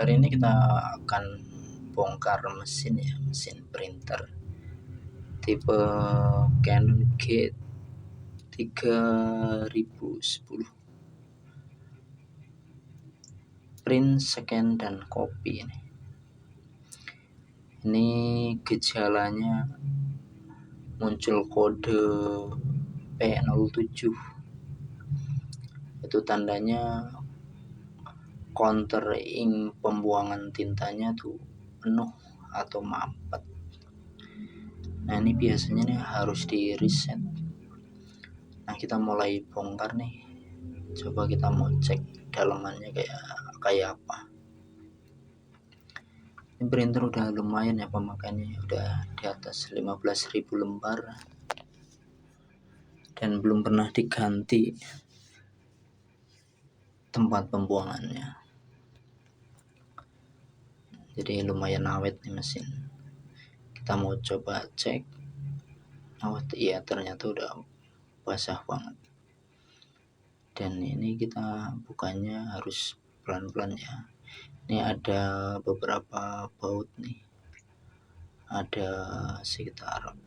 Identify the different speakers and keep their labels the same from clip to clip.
Speaker 1: Hari ini kita akan bongkar mesin printer tipe Canon G3010 print, scan, dan copy. Ini gejalanya muncul kode P07, itu tandanya counter ink pembuangan tintanya tuh penuh atau mampet. Nah, ini biasanya nih harus di reset. Nah, kita mulai bongkar nih. Coba kita mau cek dalamannya kayak apa. Ini printer udah lumayan ya pemakaiannya, udah di atas 15.000 lembar dan belum pernah diganti tempat pembuangannya. Jadi lumayan awet nih mesin. Kita mau coba cek. Oh iya, ternyata udah basah banget. Dan ini kita bukanya harus pelan-pelan ya. Ini ada beberapa baut nih. Ada sekitar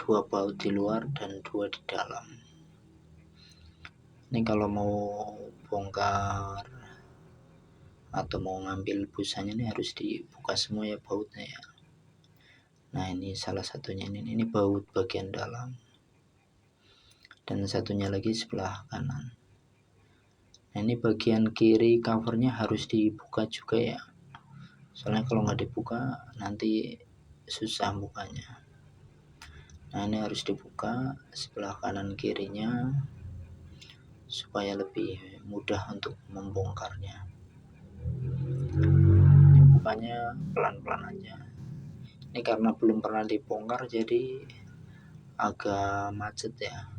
Speaker 1: 2 baut di luar dan 2 di dalam. Ini kalau mau bongkar atau mau ngambil busanya ini harus dibuka semua ya bautnya ya. Nah, ini salah satunya, ini baut bagian dalam. Dan satunya lagi sebelah kanan. Nah, ini bagian kiri covernya harus dibuka juga ya. Soalnya kalau nggak dibuka nanti susah bukanya. Nah, ini harus dibuka sebelah kanan kirinya supaya lebih mudah untuk membongkarnya. Ini bukanya pelan-pelan aja. Ini karena belum pernah dibongkar jadi agak macet ya.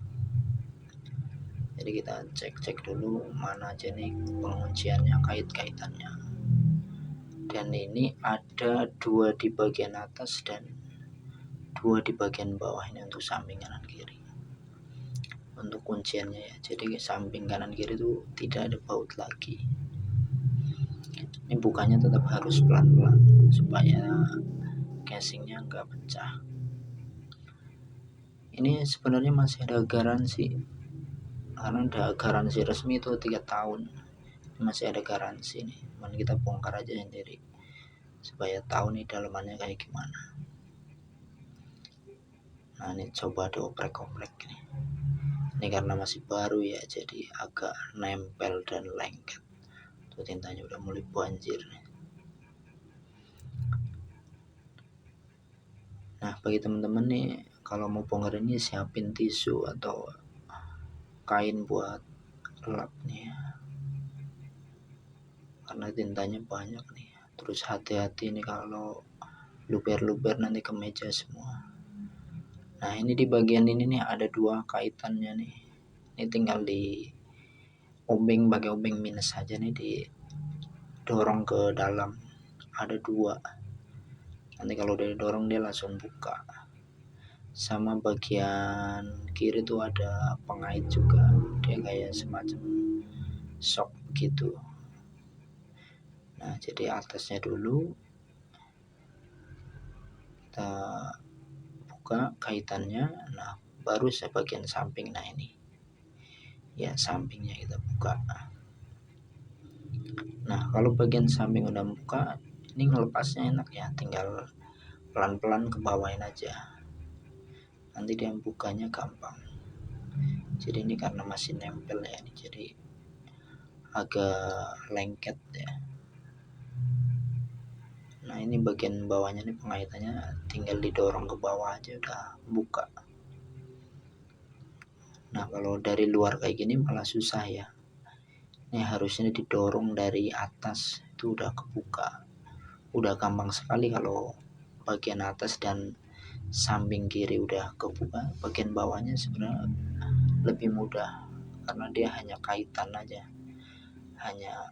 Speaker 1: Jadi kita cek dulu mana aja nih pengunciannya, kaitannya. Dan ini ada 2 di bagian atas dan 2 di bagian bawah, ini untuk samping kanan kiri. Untuk kunciannya ya, jadi samping kanan kiri itu tidak ada baut lagi. Ini bukanya tetap harus pelan-pelan supaya casingnya nggak pecah. Ini sebenarnya masih ada garansi, karena ada garansi resmi itu 3 tahun. Masih ada garansi nih, cuman kita bongkar aja sendiri supaya tahu nih dalamannya kayak gimana. Nah, ini coba dioprek-oprek nih. Ini karena masih baru ya, jadi agak nempel dan lengket. Tuh tintanya udah mulai banjir nih. Nah, bagi teman-teman nih, kalau mau bongkar ini siapin tisu atau kain buat lap nih ya. Karena tintanya banyak nih. Terus hati-hati nih kalau luber-luber nanti ke meja semua. Nah, ini di bagian ini nih ada 2 kaitannya nih. Ini tinggal di obeng, pakai obeng minus saja nih, didorong ke dalam. Ada 2. Nanti kalau udah didorong dia langsung buka. Sama bagian kiri tuh ada pengait juga. Dia kayak semacam shock gitu. Nah, jadi atasnya dulu kita buka kaitannya. Nah, baru bagian samping. Nah, ini ya sampingnya kita buka. Nah, kalau bagian samping udah buka, ini ngelepasnya enak ya, tinggal pelan-pelan ke bawain aja, nanti dia bukanya gampang. Jadi ini karena masih nempel ya, ini jadi agak lengket ya. Nah, ini bagian bawahnya nih pengaitannya tinggal didorong ke bawah aja udah buka. Nah, kalau dari luar kayak gini malah susah ya. Ini harusnya didorong dari atas, itu udah kebuka. Udah gampang sekali kalau bagian atas dan samping kiri udah kebuka. Bagian bawahnya sebenarnya lebih mudah karena dia hanya kaitan aja, hanya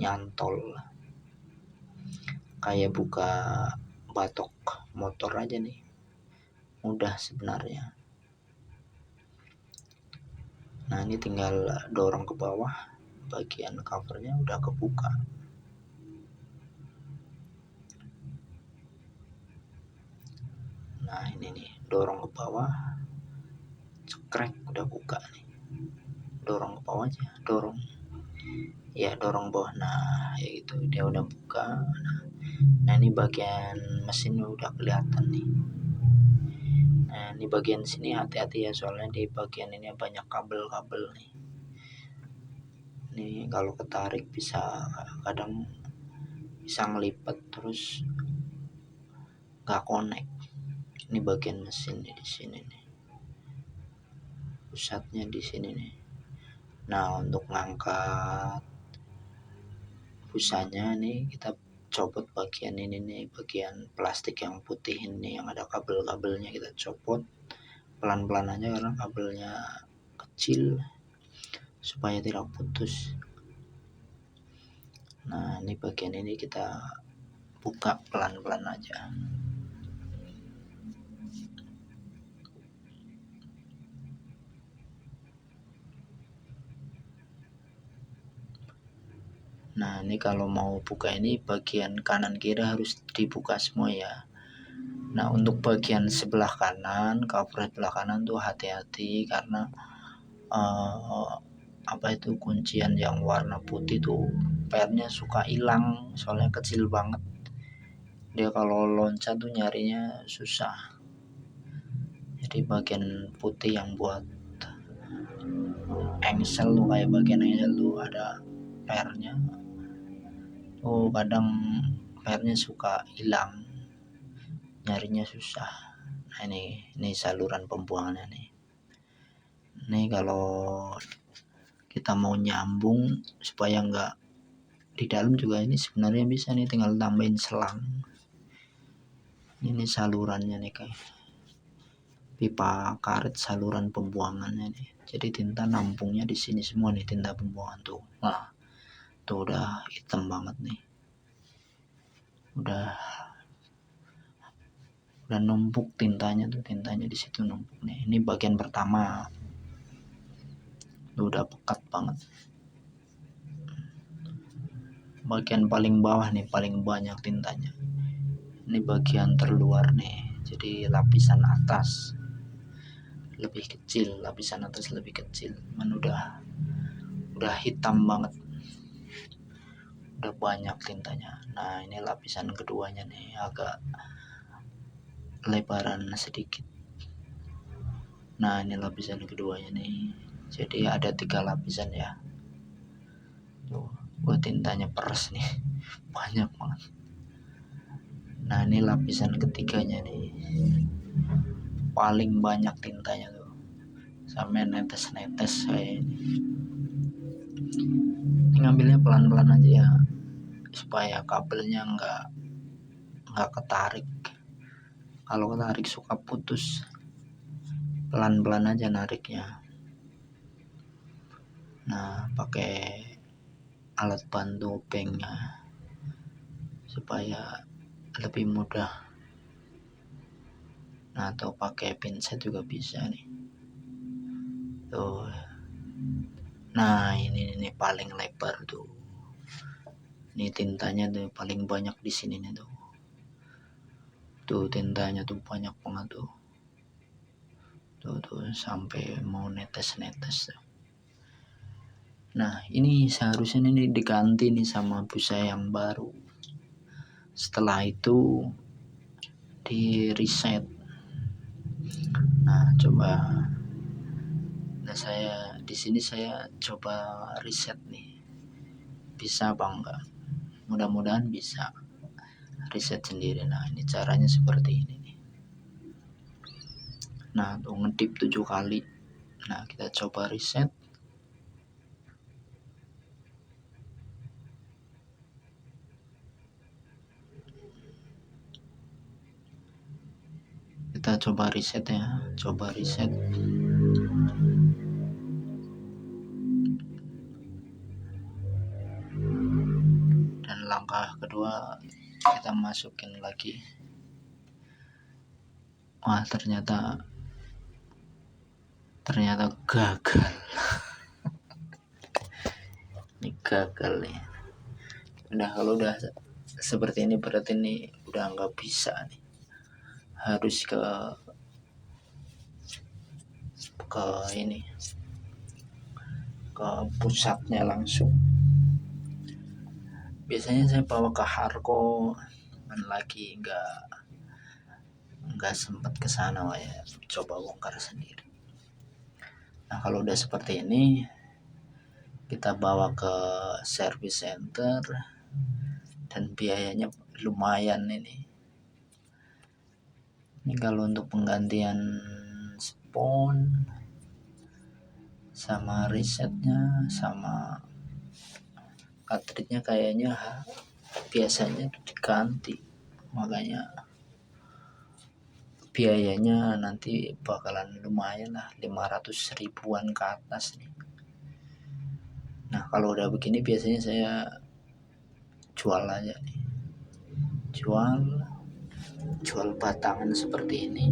Speaker 1: nyantol, kayak buka batok motor aja nih, mudah sebenarnya. Nah, ini tinggal dorong ke bawah, bagian covernya udah kebuka. Nah ini nih, dorong ke bawah, cekrek, udah buka nih. Dorong ke bawah aja, dorong ya, dorong bawah. Nah ya gitu, dia udah buka. Nah ini bagian mesin udah kelihatan nih. Nah ini bagian sini hati-hati ya, soalnya di bagian ini banyak kabel-kabel nih. Ini kalau ketarik bisa, kadang bisa ngelipet terus nggak connect. Ini bagian mesin nih, di sini nih, pusatnya di sini nih. Nah untuk ngangkat busanya nih, kita copot bagian ini nih, bagian plastik yang putih ini yang ada kabel-kabelnya, kita copot pelan-pelan aja karena kabelnya kecil supaya tidak putus. Nah ini bagian ini kita buka pelan-pelan aja. Nah ini kalau mau buka ini bagian kanan kiri harus dibuka semua ya. Nah untuk bagian sebelah kanan, cover sebelah kanan tuh hati-hati karena apa itu, kuncian yang warna putih tuh pernya suka hilang, soalnya kecil banget. Dia kalau loncat tuh nyarinya susah. Jadi bagian putih yang buat engsel tuh, kayak bagian engsel tuh ada pernya. Oh kadang pernya suka hilang, nyarinya susah. Nah ini saluran pembuangannya nih. Nih kalau kita mau nyambung supaya enggak di dalam juga, ini sebenarnya bisa nih, tinggal tambahin selang. Ini salurannya nih, kayak pipa karet saluran pembuangannya nih. Jadi tinta nampungnya di sini semua nih, tinta pembuangan tuh. Nah tuh udah hitam banget nih, udah numpuk tintanya tuh, tintanya di situ numpuk nih. Ini bagian pertama tuh udah pekat banget. Bagian paling bawah nih paling banyak tintanya. Ini bagian terluar nih, jadi lapisan atas lebih kecil, lapisan atas lebih kecil. Udah hitam banget, udah banyak tintanya. Nah ini lapisan keduanya nih, agak lebaran sedikit. Nah ini lapisan keduanya nih, jadi ada 3 lapisan ya. Tuh buat tintanya peres nih, banyak banget. Nah ini lapisan ketiganya nih, paling banyak tintanya tuh, sampai netes-netes kayak ini. Ngambilnya pelan-pelan aja ya, supaya kabelnya nggak ketarik. Kalau ketarik suka putus. Pelan-pelan aja nariknya. Nah pakai alat bantu banknya supaya lebih mudah. Nah atau pakai pinset juga bisa nih. Tuh. Nah ini paling lebar tuh. Ini tintanya tuh paling banyak di sini nih tuh. Tuh tintanya tuh banyak banget tuh. Tuh sampai mau netes-netes tuh. Nah ini seharusnya ini diganti nih sama busa yang baru. Setelah itu di reset. Nah coba, nah saya di sini saya coba reset nih, bisa apa enggak? Mudah-mudahan bisa reset sendiri. Nah ini caranya seperti ini nih. Nah tuh ngedip 7 kali. Nah kita coba reset. Kita coba reset ya, coba reset. Dan langkah kedua kita masukin lagi. Wah ternyata gagal. Ini gagal nih. Udah, kalau udah seperti ini berarti ini udah nggak bisa nih, harus ke ini, ke pusatnya langsung. Biasanya saya bawa ke Harko, kan lagi nggak sempat ke sana, ya coba bongkar sendiri. Nah kalau udah seperti ini kita bawa ke service center dan biayanya lumayan ini. Ini kalau untuk penggantian spon sama resetnya sama cartridge-nya kayaknya biasanya diganti, makanya biayanya nanti bakalan lumayan lah, 500 ribuan ke atas nih. Nah kalau udah begini biasanya saya jual aja nih, jual batangan seperti ini,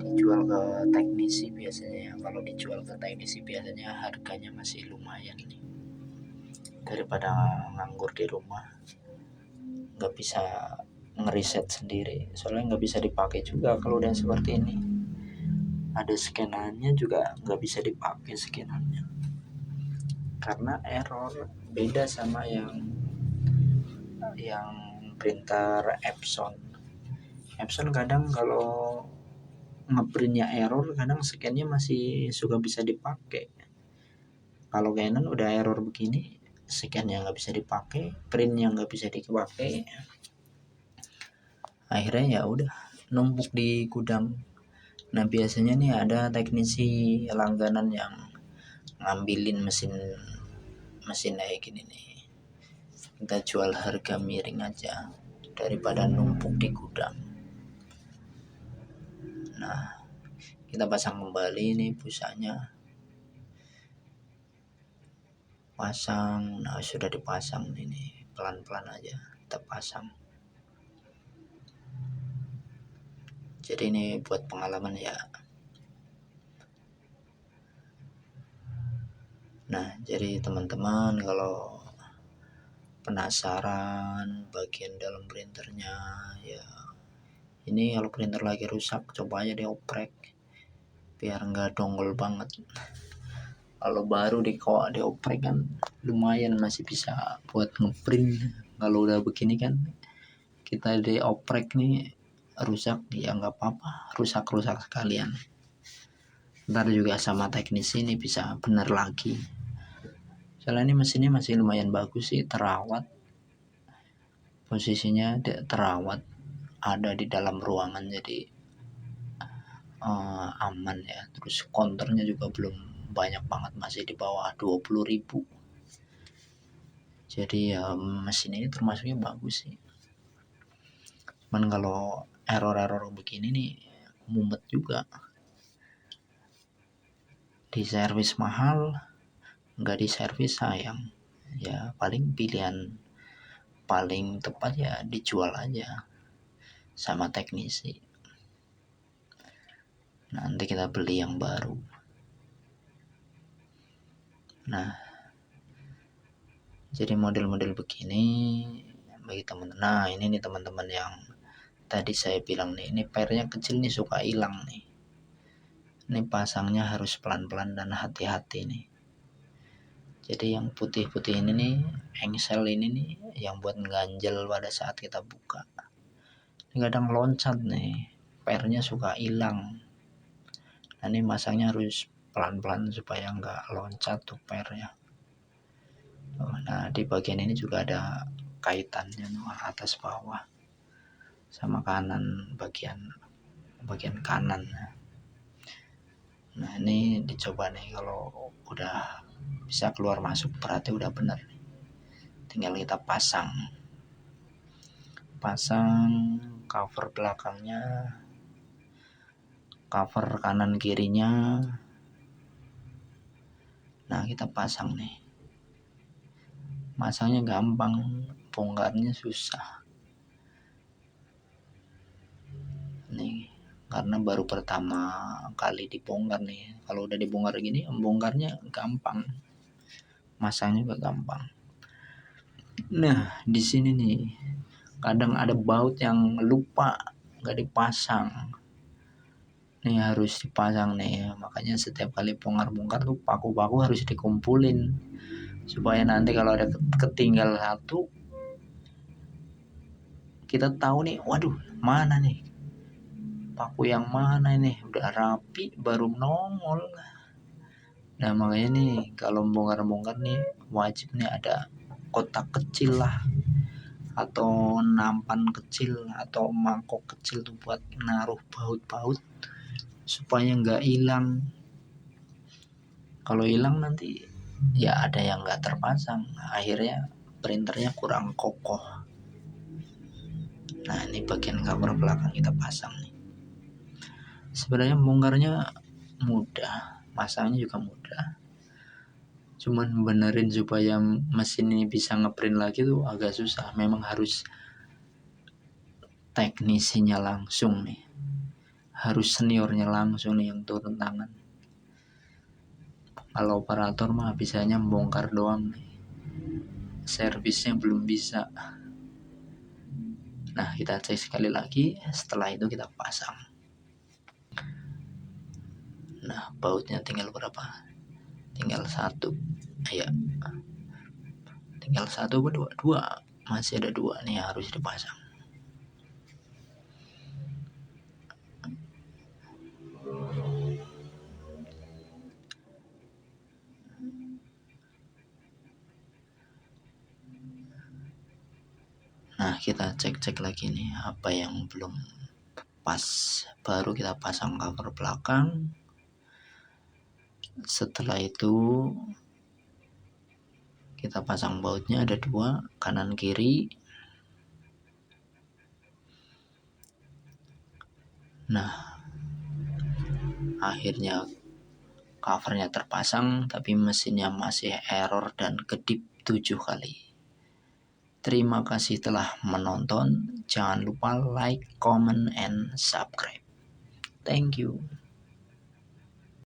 Speaker 1: dijual ke teknisi biasanya. Kalau dijual ke teknisi biasanya harganya masih lumayan nih, daripada nganggur di rumah nggak bisa ngeriset sendiri, soalnya nggak bisa dipakai juga kalau udah seperti ini. Ada scanannya juga nggak bisa dipakai scanannya karena error, beda sama yang printer Epson kadang kalau ngeprintnya error, kadang scannya masih suka bisa dipakai. Kalau Canon udah error begini, scannya nggak bisa dipakai, printnya nggak bisa dipakai, akhirnya ya udah numpuk di gudang. Nah biasanya nih ada teknisi langganan yang ngambilin mesin kayak gini nih, kita jual harga miring aja daripada numpuk di gudang. Nah kita pasang kembali nih busanya, pasang. Nah sudah dipasang ini, pelan-pelan aja kita pasang. Jadi ini buat pengalaman ya. Nah jadi teman-teman kalau penasaran bagian dalam printernya ya, ini kalau printer lagi rusak coba aja dioprek biar nggak dongol banget. Kalau baru dioprek kan lumayan masih bisa buat ngeprint. Kalau udah begini kan kita dioprek nih rusak ya nggak apa-apa, rusak sekalian, ntar juga sama teknisi ini bisa bener lagi. Soalnya ini mesinnya masih lumayan bagus sih, terawat, posisinya terawat, ada di dalam ruangan, jadi aman ya. Terus konternya juga belum banyak banget, masih di bawah 20.000. Jadi ya mesin ini termasuknya bagus sih. Cuman kalau error begini nih mumet juga, di servis mahal, nggak di servis sayang. Ya paling pilihan paling tepat ya dijual aja sama teknisi, nanti kita beli yang baru. Nah jadi model-model begini bagi teman-teman. Nah ini nih teman-teman yang tadi saya bilang nih, ini pernya kecil nih, suka hilang nih. Ini pasangnya harus pelan-pelan dan hati-hati nih. Jadi yang putih-putih ini nih, engsel ini nih, yang buat ganjel pada saat kita buka. Ini kadang loncat nih, pernya suka hilang. Nah ini masangnya harus pelan-pelan supaya nggak loncat tuh pernya. Nah di bagian ini juga ada kaitannya atas bawah sama kanan, bagian kanan. Nah ini dicoba nih, kalau udah bisa keluar masuk berarti udah bener nih. Tinggal kita pasang cover belakangnya, cover kanan kirinya. Nah kita pasang nih, masangnya gampang, bongkarnya susah nih karena baru pertama kali dibongkar nih. Kalau udah dibongkar gini, bongkarnya gampang, masangnya juga gampang. Nah di sini nih kadang ada baut yang lupa nggak dipasang. Nih harus dipasang nih, makanya setiap kali bongkar-bongkar tuh paku-paku harus dikumpulin supaya nanti kalau ada ketinggal satu kita tahu nih, waduh mana nih paku yang mana ini, udah rapi baru nongol. Nah makanya nih kalau bongkar-bongkar nih wajib nih ada kotak kecil lah atau nampan kecil atau mangkok kecil tuh buat naruh baut-baut supaya nggak hilang. Kalau hilang nanti ya ada yang nggak terpasang, akhirnya printernya kurang kokoh. Nah ini bagian cover belakang kita pasang nih. Sebenarnya bongkarnya mudah, masangnya juga mudah, cuman benerin supaya mesin ini bisa ngeprint lagi tuh agak susah. Memang harus teknisinya langsung nih, harus seniornya langsung nih yang turun tangan. Kalau operator mah bisanya bongkar doang nih, servisnya belum bisa. Nah kita cek sekali lagi, setelah itu kita pasang. Nah bautnya tinggal berapa? Tinggal satu ya, tinggal satu berdua, dua, masih ada dua nih harus dipasang. Nah kita cek lagi nih apa yang belum pas, baru kita pasang cover belakang. Setelah itu kita pasang bautnya, ada dua, kanan kiri. Nah akhirnya covernya terpasang tapi mesinnya masih error dan kedip 7 kali. Terima kasih telah menonton. Jangan lupa like, comment, and subscribe. Thank you.